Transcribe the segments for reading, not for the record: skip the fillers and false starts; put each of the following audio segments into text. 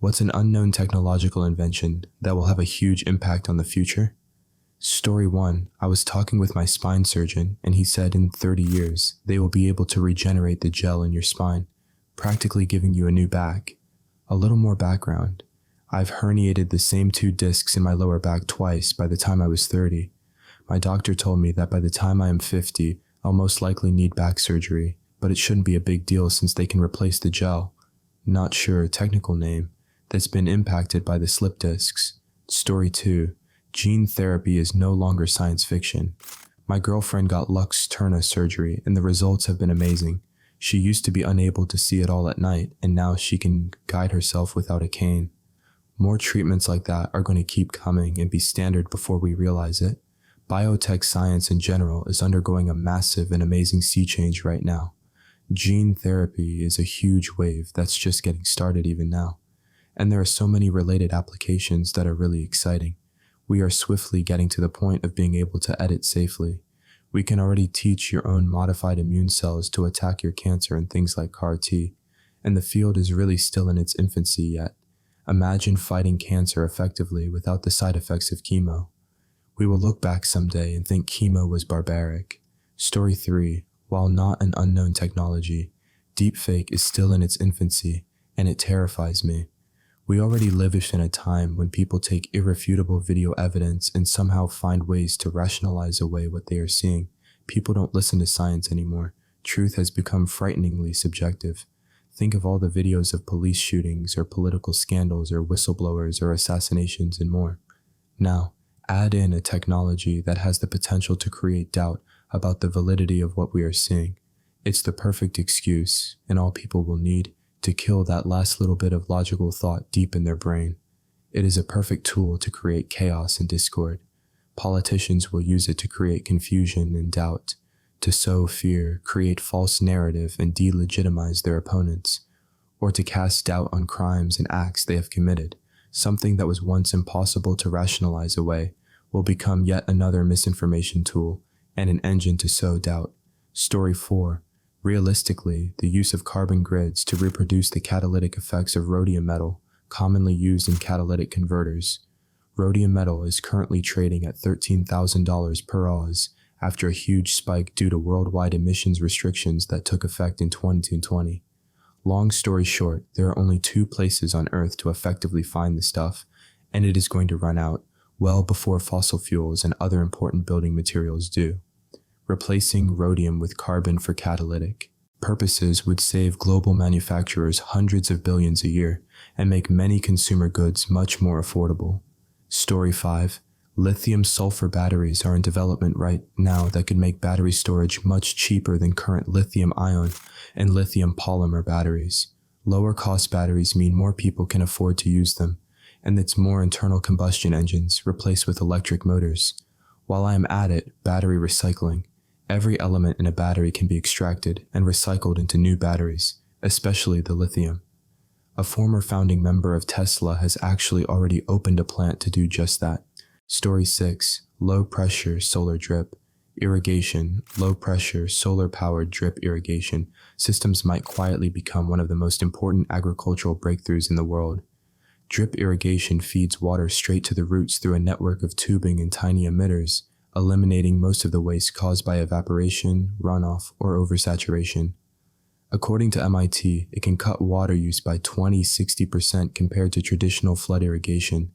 What's an unknown technological invention that will have a huge impact on the future? Story 1. I was talking with my spine surgeon, and he said in 30 years, they will be able to regenerate the gel in your spine, practically giving you a new back. A little more background. I've herniated the same 2 discs in my lower back twice by the time I was 30. My doctor told me that by the time I am 50, I'll most likely need back surgery, but it shouldn't be a big deal since they can replace the gel. Not sure technical name. That's been impacted by the slip discs. Story 2. Gene therapy is no longer science fiction. My girlfriend got Lux-Turna surgery and the results have been amazing. She used to be unable to see at all at night and now she can guide herself without a cane. More treatments like that are going to keep coming and be standard before we realize it. Biotech science in general is undergoing a massive and amazing sea change right now. Gene therapy is a huge wave that's just getting started even now. And there are so many related applications that are really exciting. We are swiftly getting to the point of being able to edit safely. We can already teach your own modified immune cells to attack your cancer and things like CAR-T, and the field is really still in its infancy yet. Imagine fighting cancer effectively without the side effects of chemo. We will look back someday and think chemo was barbaric. Story 3. While not an unknown technology, deepfake is still in its infancy, and it terrifies me. We already live in a time when people take irrefutable video evidence and somehow find ways to rationalize away what they are seeing. People don't listen to science anymore. Truth has become frighteningly subjective. Think of all the videos of police shootings or political scandals or whistleblowers or assassinations and more. Now, add in a technology that has the potential to create doubt about the validity of what we are seeing. It's the perfect excuse, and all people will need to kill that last little bit of logical thought deep in their brain. It is a perfect tool to create chaos and discord. Politicians will use it to create confusion and doubt, to sow fear, create false narrative, and delegitimize their opponents, or to cast doubt on crimes and acts they have committed. Something that was once impossible to rationalize away will become yet another misinformation tool and an engine to sow doubt. Story 4. Realistically, the use of carbon grids to reproduce the catalytic effects of rhodium metal, commonly used in catalytic converters. Rhodium metal is currently trading at $13,000 per oz after a huge spike due to worldwide emissions restrictions that took effect in 2020. Long story short, there are only 2 places on Earth to effectively find the stuff, and it is going to run out well before fossil fuels and other important building materials do. Replacing rhodium with carbon for catalytic purposes would save global manufacturers hundreds of billions a year and make many consumer goods much more affordable. Story 5. Lithium-sulfur batteries are in development right now that could make battery storage much cheaper than current lithium-ion and lithium polymer batteries. Lower-cost batteries mean more people can afford to use them, and it's more internal combustion engines replaced with electric motors. While I am at it, battery recycling. Every element in a battery can be extracted and recycled into new batteries, especially the lithium. A former founding member of Tesla has actually already opened a plant to do just that. Story 6. Low-pressure solar drip. Irrigation, low-pressure, solar-powered drip irrigation systems might quietly become one of the most important agricultural breakthroughs in the world. Drip irrigation feeds water straight to the roots through a network of tubing and tiny emitters, eliminating most of the waste caused by evaporation, runoff, or oversaturation. According to MIT, it can cut water use by 20–60% compared to traditional flood irrigation,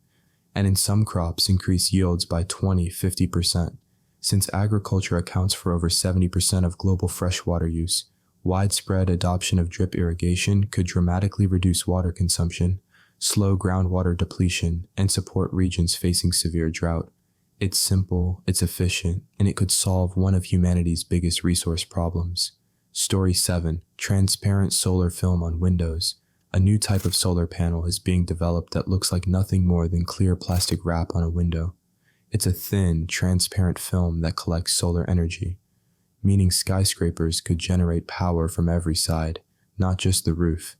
and in some crops increase yields by 20–50%. Since agriculture accounts for over 70% of global freshwater use, widespread adoption of drip irrigation could dramatically reduce water consumption, slow groundwater depletion, and support regions facing severe drought. It's simple, it's efficient, and it could solve one of humanity's biggest resource problems. Story 7. Transparent solar film on windows. A new type of solar panel is being developed that looks like nothing more than clear plastic wrap on a window. It's a thin, transparent film that collects solar energy, meaning skyscrapers could generate power from every side, not just the roof.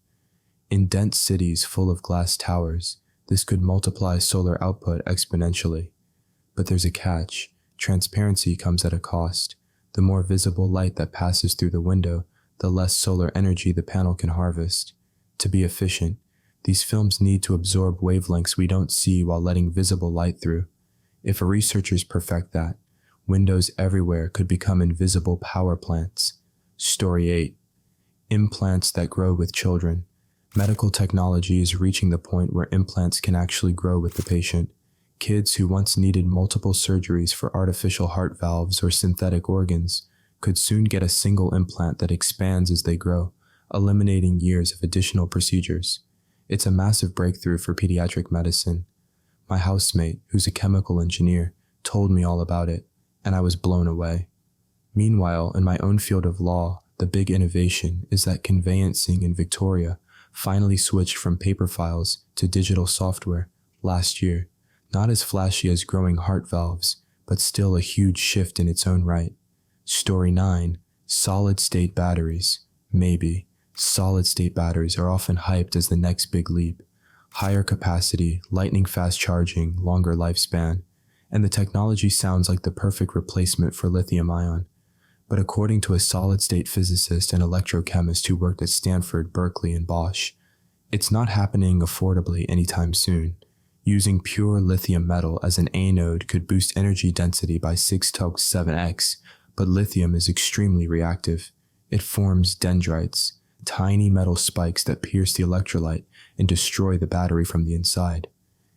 In dense cities full of glass towers, this could multiply solar output exponentially. But there's a catch. Transparency comes at a cost. The more visible light that passes through the window, the less solar energy the panel can harvest. To be efficient, These films need to absorb wavelengths we don't see while letting visible light through. If researchers perfect that, windows everywhere could become invisible power plants. Story 8. Implants that grow with children. Medical technology is reaching the point where implants can actually grow with the patient. Kids who once needed multiple surgeries for artificial heart valves or synthetic organs could soon get a single implant that expands as they grow, eliminating years of additional procedures. It's a massive breakthrough for pediatric medicine. My housemate, who's a chemical engineer, told me all about it, and I was blown away. Meanwhile, in my own field of law, the big innovation is that conveyancing in Victoria finally switched from paper files to digital software last year. Not as flashy as growing heart valves, but still a huge shift in its own right. Story 9. Solid-state batteries. Maybe. Solid-state batteries are often hyped as the next big leap. Higher capacity, lightning-fast charging, longer lifespan, and the technology sounds like the perfect replacement for lithium-ion. But according to a solid-state physicist and electrochemist who worked at Stanford, Berkeley, and Bosch, it's not happening affordably anytime soon. Using pure lithium metal as an anode could boost energy density by 6 to 7x, but lithium is extremely reactive. It forms dendrites, tiny metal spikes that pierce the electrolyte and destroy the battery from the inside.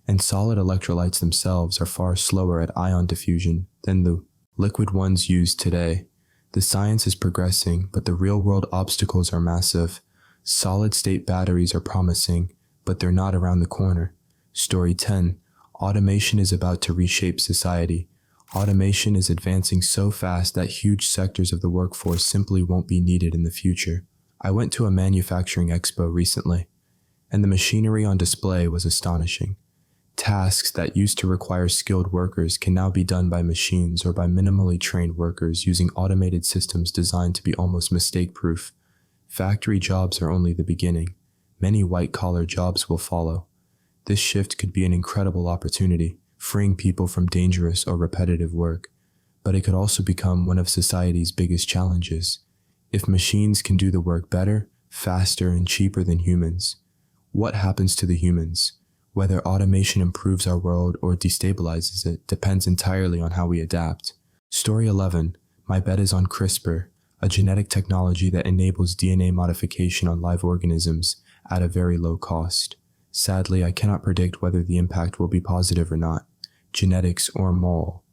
And solid electrolytes themselves are far slower at ion diffusion than the liquid ones used today. The science is progressing, but the real-world obstacles are massive. Solid-state batteries are promising, but they're not around the corner. Story 10. Automation is about to reshape society. Automation is advancing so fast that huge sectors of the workforce simply won't be needed in the future. I went to a manufacturing expo recently, and the machinery on display was astonishing. Tasks that used to require skilled workers can now be done by machines or by minimally trained workers using automated systems designed to be almost mistake-proof. Factory jobs are only the beginning. Many white-collar jobs will follow. This shift could be an incredible opportunity, freeing people from dangerous or repetitive work, but it could also become one of society's biggest challenges. If machines can do the work better, faster, and cheaper than humans, what happens to the humans? Whether automation improves our world or destabilizes it depends entirely on how we adapt. Story 11. My bet is on CRISPR, a genetic technology that enables DNA modification on live organisms at a very low cost. Sadly, I cannot predict whether the impact will be positive or not. Genetics or mole.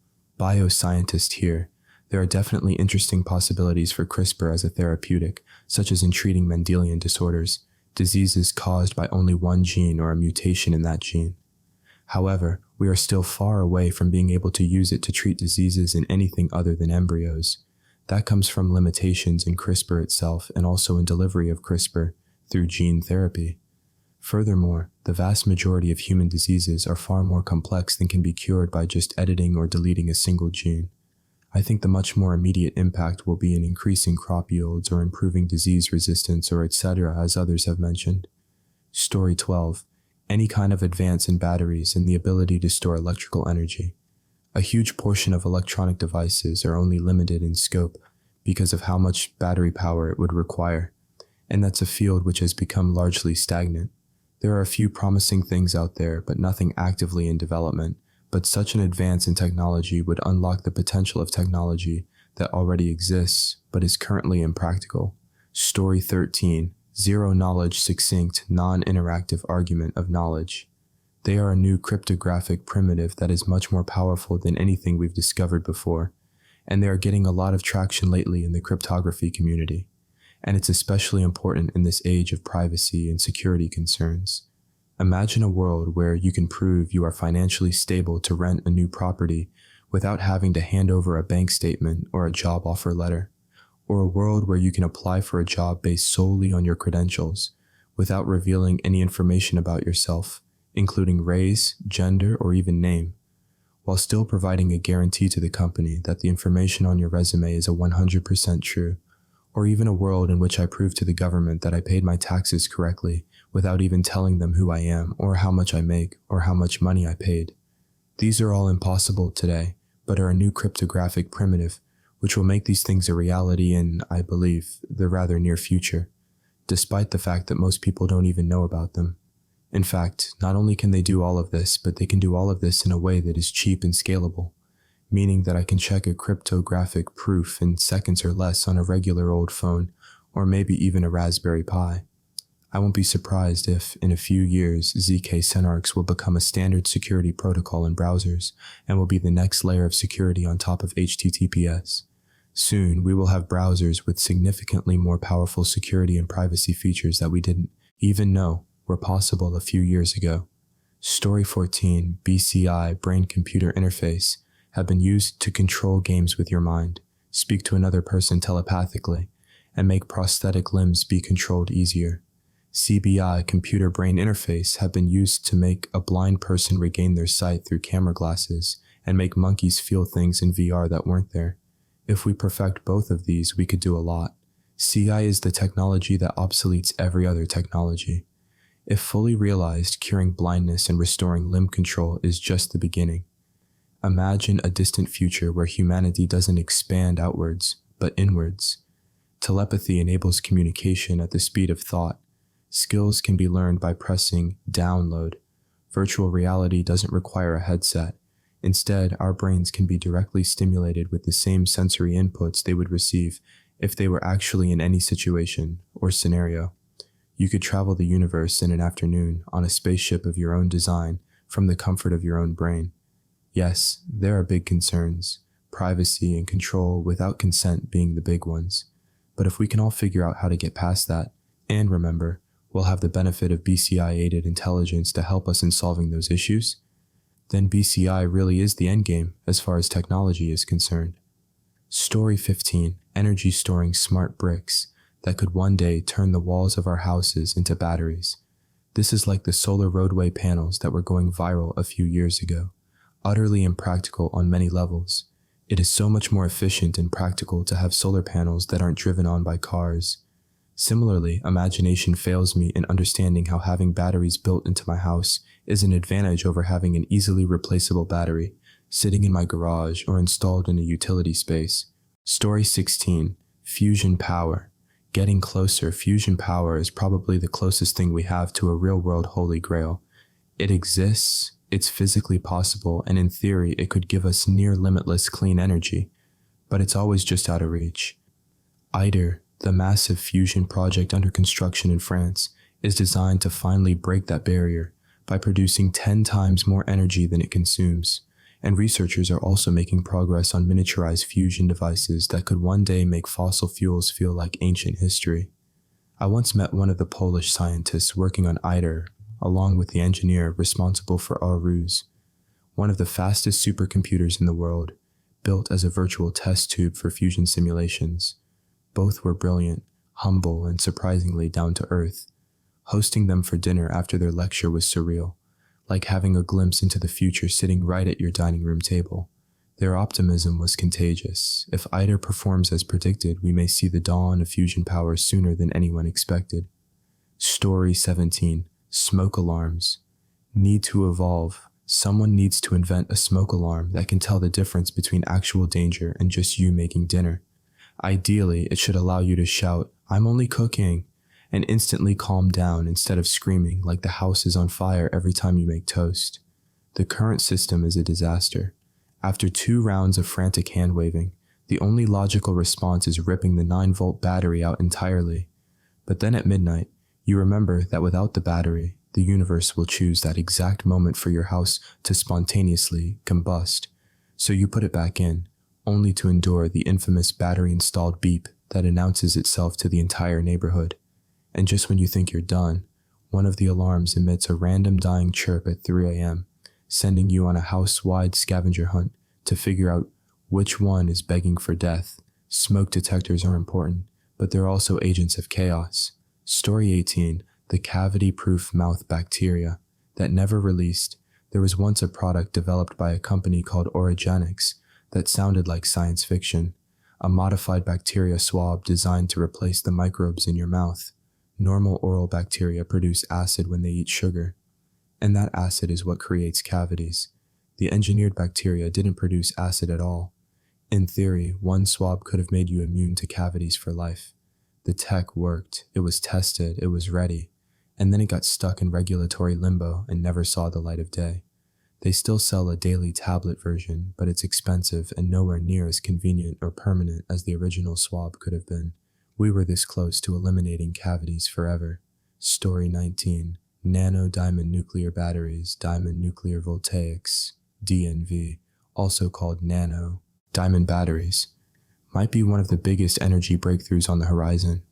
Bioscientist here. There are definitely interesting possibilities for CRISPR as a therapeutic, such as in treating Mendelian disorders, diseases caused by only one gene or a mutation in that gene. However, we are still far away from being able to use it to treat diseases in anything other than embryos. That comes from limitations in CRISPR itself and also in delivery of CRISPR through gene therapy. Furthermore, the vast majority of human diseases are far more complex than can be cured by just editing or deleting a single gene. I think the much more immediate impact will be in increasing crop yields or improving disease resistance or etc., as others have mentioned. Story 12. Any kind of advance in batteries and the ability to store electrical energy. A huge portion of electronic devices are only limited in scope because of how much battery power it would require, and that's a field which has become largely stagnant. There are a few promising things out there, but nothing actively in development. But such an advance in technology would unlock the potential of technology that already exists, but is currently impractical. Story 13. Zero knowledge succinct, non-interactive argument of knowledge. They are a new cryptographic primitive that is much more powerful than anything we've discovered before, and they are getting a lot of traction lately in the cryptography community. And it's especially important in this age of privacy and security concerns. Imagine a world where you can prove you are financially stable to rent a new property without having to hand over a bank statement or a job offer letter, or a world where you can apply for a job based solely on your credentials without revealing any information about yourself, including race, gender, or even name, while still providing a guarantee to the company that the information on your resume is 100% true. Or even a world in which I prove to the government that I paid my taxes correctly without even telling them who I am or how much I make or how much money I paid. These are all impossible today, but are a new cryptographic primitive, which will make these things a reality in, I believe, the rather near future, despite the fact that most people don't even know about them. In fact, not only can they do all of this, but they can do all of this in a way that is cheap and scalable, meaning that I can check a cryptographic proof in seconds or less on a regular old phone, or maybe even a Raspberry Pi. I won't be surprised if, in a few years, ZK SynArcs will become a standard security protocol in browsers and will be the next layer of security on top of HTTPS. Soon, we will have browsers with significantly more powerful security and privacy features that we didn't even know were possible a few years ago. Story 14, BCI, Brain-Computer Interface, have been used to control games with your mind, speak to another person telepathically, and make prosthetic limbs be controlled easier. CBI, Computer-Brain Interface, have been used to make a blind person regain their sight through camera glasses and make monkeys feel things in VR that weren't there. If we perfect both of these, we could do a lot. CI is the technology that obsoletes every other technology. If fully realized, curing blindness and restoring limb control is just the beginning. Imagine a distant future where humanity doesn't expand outwards, but inwards. Telepathy enables communication at the speed of thought. Skills can be learned by pressing download. Virtual reality doesn't require a headset. Instead, our brains can be directly stimulated with the same sensory inputs they would receive if they were actually in any situation or scenario. You could travel the universe in an afternoon on a spaceship of your own design from the comfort of your own brain. Yes, there are big concerns, privacy and control without consent being the big ones. But if we can all figure out how to get past that, and remember, we'll have the benefit of BCI-aided intelligence to help us in solving those issues, then BCI really is the endgame as far as technology is concerned. Story 15, energy storing smart bricks that could one day turn the walls of our houses into batteries. This is like the solar roadway panels that were going viral a few years ago, utterly impractical on many levels. It is so much more efficient and practical to have solar panels that aren't driven on by cars. Similarly, imagination fails me in understanding how having batteries built into my house is an advantage over having an easily replaceable battery sitting in my garage or installed in a utility space. Story 16, fusion power. Getting closer, fusion power is probably the closest thing we have to a real-world holy grail. It exists, it's physically possible, and in theory it could give us near-limitless clean energy, but it's always just out of reach. ITER, the massive fusion project under construction in France, is designed to finally break that barrier by producing 10 times more energy than it consumes, and researchers are also making progress on miniaturized fusion devices that could one day make fossil fuels feel like ancient history. I once met one of the Polish scientists working on ITER, along with the engineer responsible for Aarhus, one of the fastest supercomputers in the world, built as a virtual test tube for fusion simulations. Both were brilliant, humble, and surprisingly down to earth. Hosting them for dinner after their lecture was surreal, like having a glimpse into the future sitting right at your dining room table. Their optimism was contagious. If ITER performs as predicted, we may see the dawn of fusion power sooner than anyone expected. Story 17, smoke alarms. Need to evolve. Someone needs to invent a smoke alarm that can tell the difference between actual danger and just you making dinner. Ideally, it should allow you to shout, "I'm only cooking," and instantly calm down instead of screaming like the house is on fire every time you make toast. The current system is a disaster. After 2 rounds of frantic hand-waving, the only logical response is ripping the 9-volt battery out entirely. But then at midnight, you remember that without the battery, the universe will choose that exact moment for your house to spontaneously combust. So you put it back in, only to endure the infamous battery-installed beep that announces itself to the entire neighborhood. And just when you think you're done, one of the alarms emits a random dying chirp at 3 a.m., sending you on a house-wide scavenger hunt to figure out which one is begging for death. Smoke detectors are important, but they're also agents of chaos. Story 18, the cavity-proof mouth bacteria that never released. There was once a product developed by a company called Origenics that sounded like science fiction, a modified bacteria swab designed to replace the microbes in your mouth. Normal oral bacteria produce acid when they eat sugar, and that acid is what creates cavities. The engineered bacteria didn't produce acid at all. In theory, one swab could have made you immune to cavities for life. The tech worked, it was tested, it was ready, and then it got stuck in regulatory limbo and never saw the light of day. They still sell a daily tablet version, but it's expensive and nowhere near as convenient or permanent as the original swab could have been. We were this close to eliminating cavities forever. Story 19. Nano diamond nuclear batteries, diamond nuclear voltaics, DNV, also called nano diamond batteries, might be one of the biggest energy breakthroughs on the horizon.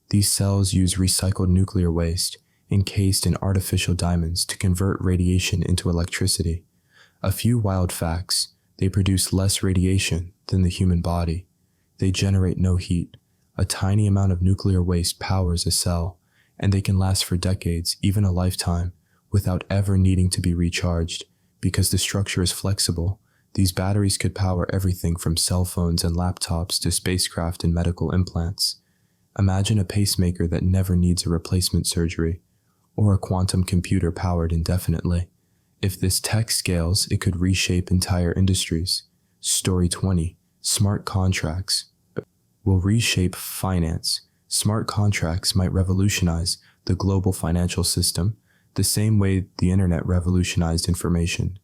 These cells use recycled nuclear waste encased in artificial diamonds to convert radiation into electricity. A few wild facts: they produce less radiation than the human body. They generate no heat. A tiny amount of nuclear waste powers a cell, and they can last for decades, even a lifetime, without ever needing to be recharged. Because the structure is flexible, these batteries could power everything from cell phones and laptops to spacecraft and medical implants. Imagine a pacemaker that never needs a replacement surgery, or a quantum computer powered indefinitely. If this tech scales, it could reshape entire industries. Story 20. Smart contracts will reshape finance. Smart contracts might revolutionize the global financial system, the same way the internet revolutionized information.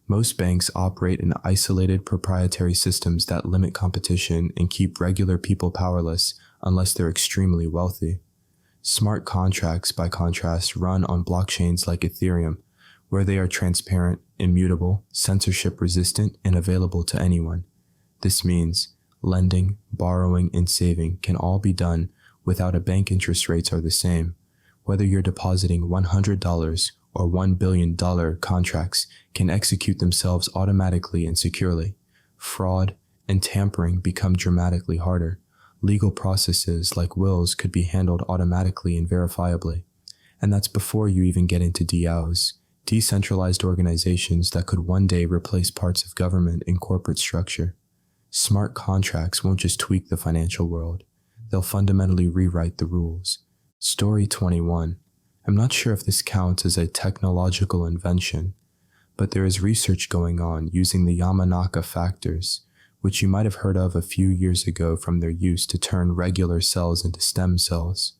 Most banks operate in isolated proprietary systems that limit competition and keep regular people powerless unless they're extremely wealthy. Smart contracts, by contrast, run on blockchains like Ethereum, where they are transparent, immutable, censorship-resistant, and available to anyone. This means lending, borrowing, and saving can all be done without a bank. Interest rates are the same. Whether you're depositing $100 or $1 billion, contracts can execute themselves automatically and securely. Fraud and tampering become dramatically harder. Legal processes like wills could be handled automatically and verifiably. And that's before you even get into DAOs, decentralized organizations that could one day replace parts of government and corporate structure. Smart contracts won't just tweak the financial world. They'll fundamentally rewrite the rules. Story 21. I'm not sure if this counts as a technological invention, but there is research going on using the Yamanaka factors, which you might have heard of a few years ago from their use to turn regular cells into stem cells.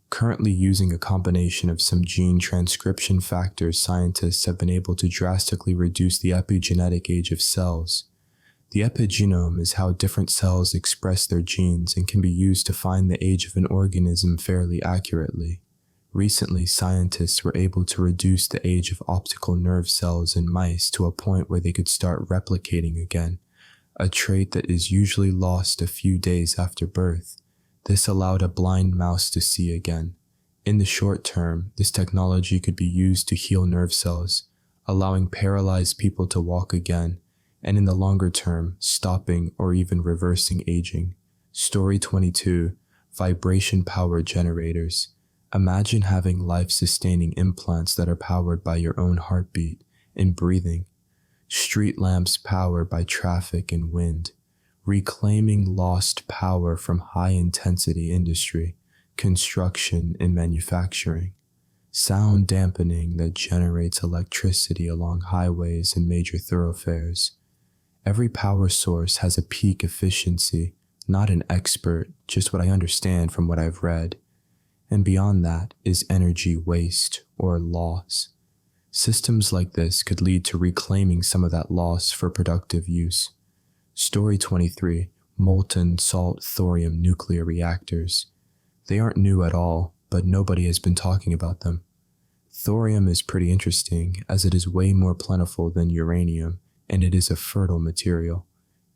Currently, using a combination of some gene transcription factors, scientists have been able to drastically reduce the epigenetic age of cells. The epigenome is how different cells express their genes and can be used to find the age of an organism fairly accurately. Recently, scientists were able to reduce the age of optical nerve cells in mice to a point where they could start replicating again, a trait that is usually lost a few days after birth. This allowed a blind mouse to see again. In the short term, this technology could be used to heal nerve cells, allowing paralyzed people to walk again, and in the longer term, stopping or even reversing aging. Story 22. Vibration power generators. Imagine having life-sustaining implants that are powered by your own heartbeat and breathing. Street lamps powered by traffic and wind. Reclaiming lost power from high-intensity industry, construction, and manufacturing. Sound dampening that generates electricity along highways and major thoroughfares. Every power source has a peak efficiency. Not an expert, just what I understand from what I've read. And beyond that is energy waste or loss. Systems like this could lead to reclaiming some of that loss for productive use. Story 23. Molten salt thorium nuclear reactors. They aren't new at all, but nobody has been talking about them. Thorium is pretty interesting as it is way more plentiful than uranium, and it is a fertile material,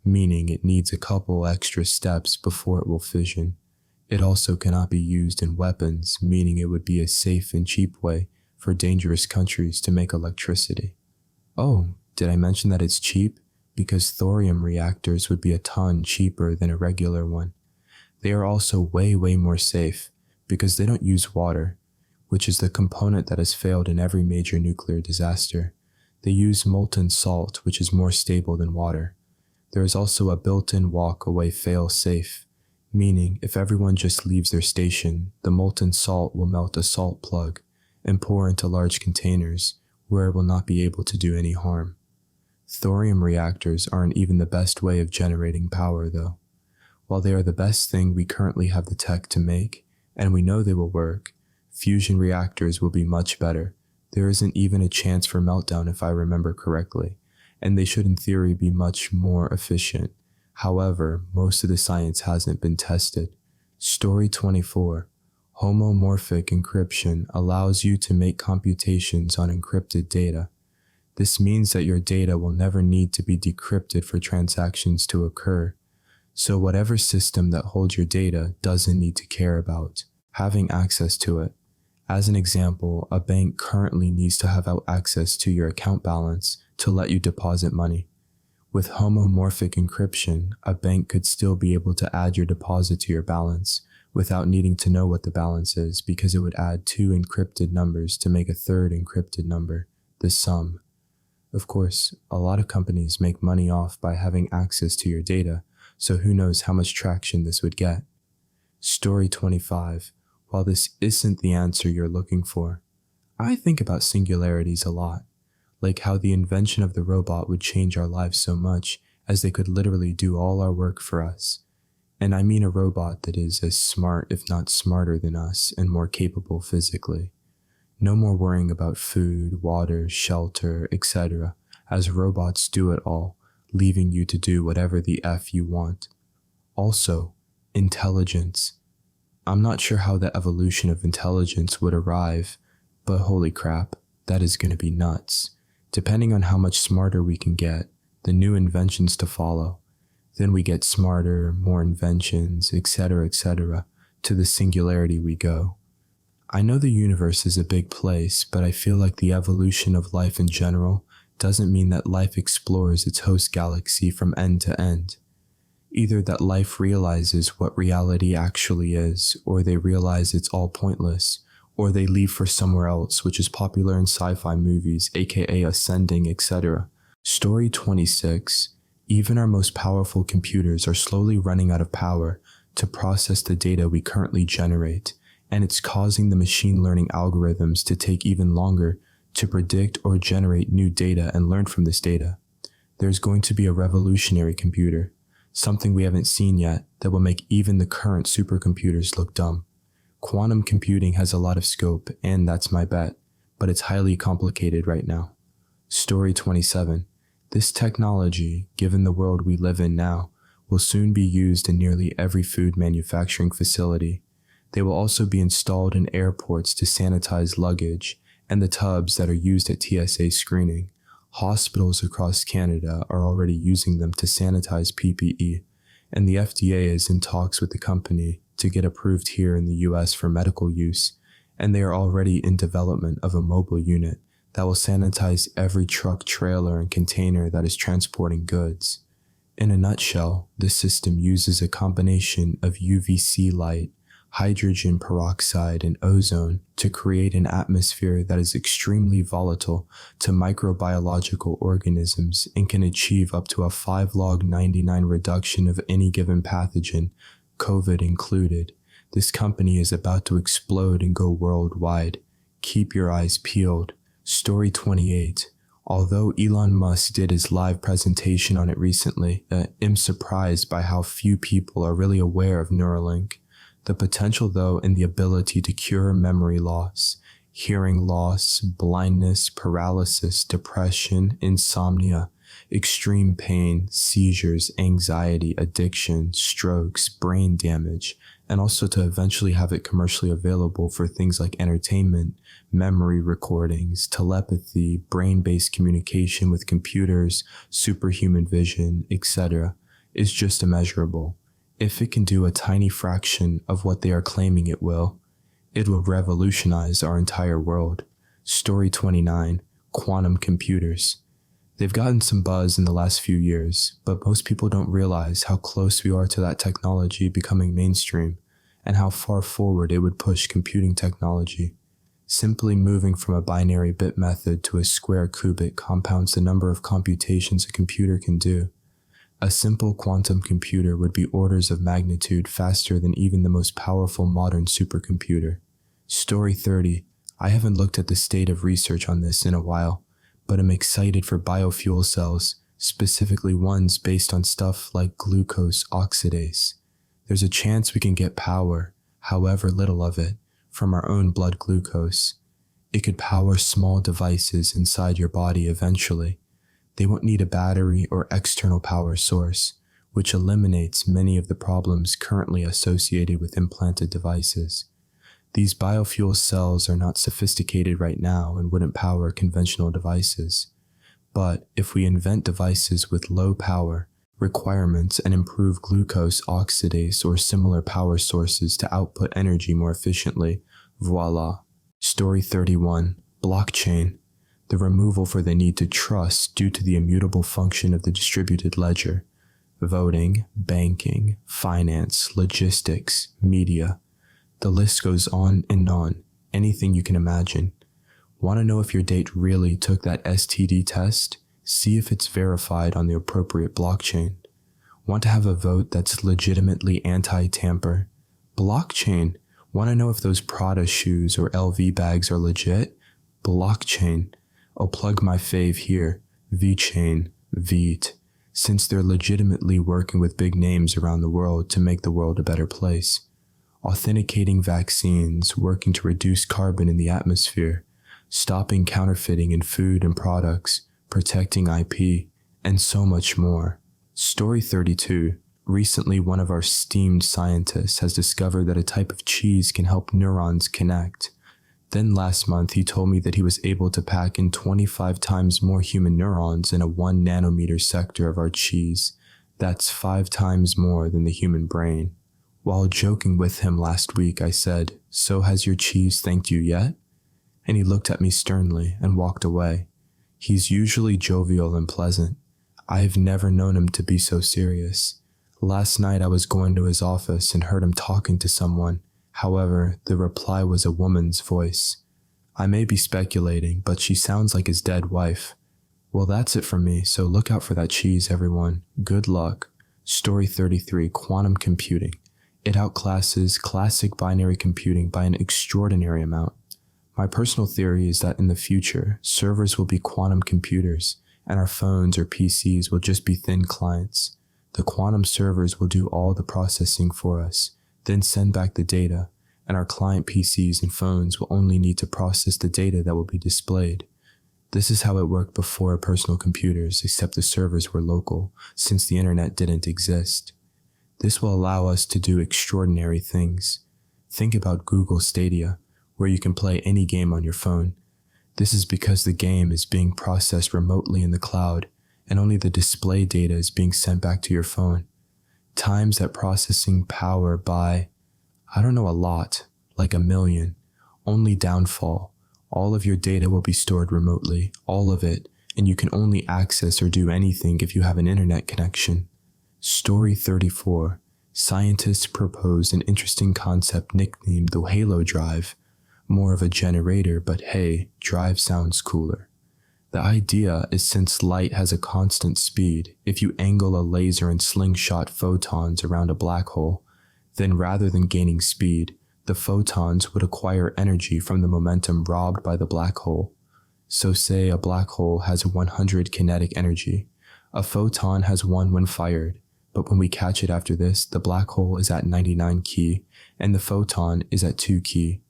meaning it needs a couple extra steps before it will fission. It also cannot be used in weapons, meaning it would be a safe and cheap way for dangerous countries to make electricity. Oh, did I mention that it's cheap? Because thorium reactors would be a ton cheaper than a regular one. They are also way more safe because they don't use water, which is the component that has failed in every major nuclear disaster. They use molten salt, which is more stable than water. There is also a built-in walk-away fail-safe, meaning if everyone just leaves their station, the molten salt will melt a salt plug and pour into large containers where it will not be able to do any harm. Thorium reactors aren't even the best way of generating power, though. While they are the best thing we currently have the tech to make, and we know they will work, fusion reactors will be much better. There isn't even a chance for meltdown if I remember correctly, and they should in theory be much more efficient. However, most of the science hasn't been tested. Story 24. Homomorphic encryption allows you to make computations on encrypted data. This means that your data will never need to be decrypted for transactions to occur. So whatever system that holds your data doesn't need to care about having access to it. As an example, a bank currently needs to have access to your account balance to let you deposit money. With homomorphic encryption, a bank could still be able to add your deposit to your balance without needing to know what the balance is, because it would add two encrypted numbers to make a third encrypted number, the sum. Of course, a lot of companies make money off by having access to your data, so who knows how much traction this would get. Story 25. While this isn't the answer you're looking for, I think about singularities a lot, like how the invention of the robot would change our lives so much as they could literally do all our work for us. And I mean a robot that is as smart, if not smarter than us, and more capable physically. No more worrying about food, water, shelter, etc., as robots do it all, leaving you to do whatever the F you want. Also, intelligence. I'm not sure how the evolution of intelligence would arrive, but holy crap, that is going to be nuts. Depending on how much smarter we can get, the new inventions to follow. Then we get smarter, more inventions, etc., to the singularity we go. I know the universe is a big place, but I feel like the evolution of life in general doesn't mean that life explores its host galaxy from end to end. Either that life realizes what reality actually is, or they realize it's all pointless, or they leave for somewhere else, which is popular in sci-fi movies, aka ascending, etc. Story 26. Even our most powerful computers are slowly running out of power to process the data we currently generate, and it's causing the machine learning algorithms to take even longer to predict or generate new data and learn from this data. There's going to be a revolutionary computer, something we haven't seen yet, that will make even the current supercomputers look dumb. Quantum computing has a lot of scope, and that's my bet, but it's highly complicated right now. Story 27. This technology, given the world we live in now, will soon be used in nearly every food manufacturing facility. They will also be installed in airports to sanitize luggage and the tubs that are used at TSA screening. Hospitals across Canada are already using them to sanitize PPE, and the FDA is in talks with the company to get approved here in the US for medical use, and they are already in development of a mobile unit that will sanitize every truck, trailer, and container that is transporting goods. In a nutshell, this system uses a combination of UVC light, hydrogen peroxide, and ozone to create an atmosphere that is extremely volatile to microbiological organisms and can achieve up to a 5 log 99 reduction of any given pathogen, COVID included. This company is about to explode and go worldwide. Keep your eyes peeled. Story 28. Although Elon Musk did his live presentation on it recently, I'm surprised by how few people are really aware of Neuralink. The potential, though, in the ability to cure memory loss, hearing loss, blindness, paralysis, depression, insomnia, extreme pain, seizures, anxiety, addiction, strokes, brain damage, and also to eventually have it commercially available for things like entertainment, memory recordings, telepathy, brain-based communication with computers, superhuman vision, etc., is just immeasurable. If it can do a tiny fraction of what they are claiming it will revolutionize our entire world. Story 29. Quantum computers. They've gotten some buzz in the last few years, but most people don't realize how close we are to that technology becoming mainstream, and how far forward it would push computing technology. Simply moving from a binary bit method to a square qubit compounds the number of computations a computer can do. A simple quantum computer would be orders of magnitude faster than even the most powerful modern supercomputer. Story 30. I haven't looked at the state of research on this in a while, but I'm excited for biofuel cells, specifically ones based on stuff like glucose oxidase. There's a chance we can get power, however little of it, from our own blood glucose. It could power small devices inside your body eventually. They won't need a battery or external power source, which eliminates many of the problems currently associated with implanted devices. These biofuel cells are not sophisticated right now and wouldn't power conventional devices. But if we invent devices with low power requirements and improve glucose oxidase or similar power sources to output energy more efficiently, voila. Story 31. Blockchain. The removal for the need to trust due to the immutable function of the distributed ledger. Voting, banking, finance, logistics, media. The list goes on and on. Anything you can imagine. Want to know if your date really took that STD test? See if it's verified on the appropriate blockchain. Want to have a vote that's legitimately anti-tamper? Blockchain. Want to know if those Prada shoes or LV bags are legit? Blockchain. I'll plug my fave here, VeChain, Veet, since they're legitimately working with big names around the world to make the world a better place. Authenticating vaccines, working to reduce carbon in the atmosphere, stopping counterfeiting in food and products, protecting IP, and so much more. Story 32. Recently, one of our esteemed scientists has discovered that a type of cheese can help neurons connect. Then last month, he told me that he was able to pack in 25 times more human neurons in a 1 nanometer sector of our cheese. That's 5 times more than the human brain. While joking with him last week, I said, "So has your cheese thanked you yet?" And he looked at me sternly and walked away. He's usually jovial and pleasant. I have never known him to be so serious. Last night I was going to his office and heard him talking to someone. However, the reply was a woman's voice. I may be speculating, but she sounds like his dead wife. Well, that's it from me, so look out for that cheese, everyone. Good luck. Story 33. Quantum computing. It outclasses classic binary computing by an extraordinary amount. My personal theory is that in the future, servers will be quantum computers, and our phones or PCs will just be thin clients. The quantum servers will do all the processing for us, then send back the data, and our client PCs and phones will only need to process the data that will be displayed. This is how it worked before personal computers, except the servers were local, since the internet didn't exist. This will allow us to do extraordinary things. Think about Google Stadia, where you can play any game on your phone. This is because the game is being processed remotely in the cloud, and only the display data is being sent back to your phone. Times that processing power by, a lot, like 1,000,000. Only downfall. All of your data will be stored remotely, all of it, and you can only access or do anything if you have an internet connection. Story 34. Scientists proposed an interesting concept nicknamed the Halo Drive. More of a generator, but hey, drive sounds cooler. The idea is since light has a constant speed, if you angle a laser and slingshot photons around a black hole, then rather than gaining speed, the photons would acquire energy from the momentum robbed by the black hole. So say a black hole has 100 kinetic energy. A photon has 1 when fired, but when we catch it after this, the black hole is at 99 key, and the photon is at 2 key.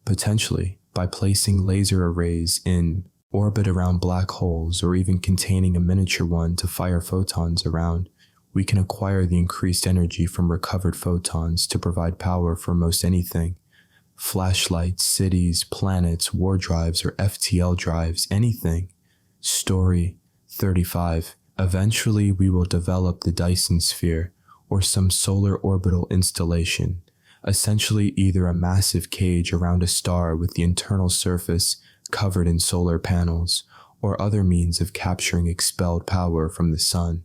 Potentially, by placing laser arrays in orbit around black holes or even containing a miniature one to fire photons around, we can acquire the increased energy from recovered photons to provide power for most anything. Flashlights, cities, planets, war drives, or FTL drives, anything. Story 35. Eventually, we will develop the Dyson sphere or some solar orbital installation, essentially either a massive cage around a star with the internal surface covered in solar panels, or other means of capturing expelled power from the sun.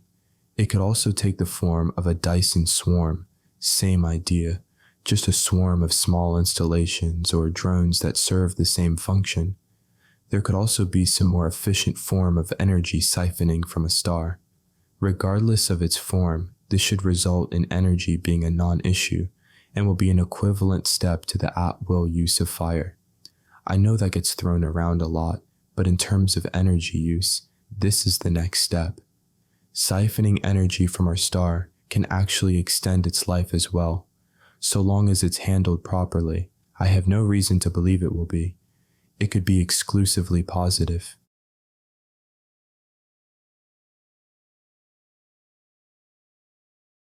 It could also take the form of a Dyson swarm, same idea, just a swarm of small installations or drones that serve the same function. There could also be some more efficient form of energy siphoning from a star. Regardless of its form, this should result in energy being a non-issue and will be an equivalent step to the at-will use of fire. I know that gets thrown around a lot, but in terms of energy use, this is the next step. Siphoning energy from our star can actually extend its life as well, so long as it's handled properly. I have no reason to believe it will be. It could be exclusively positive.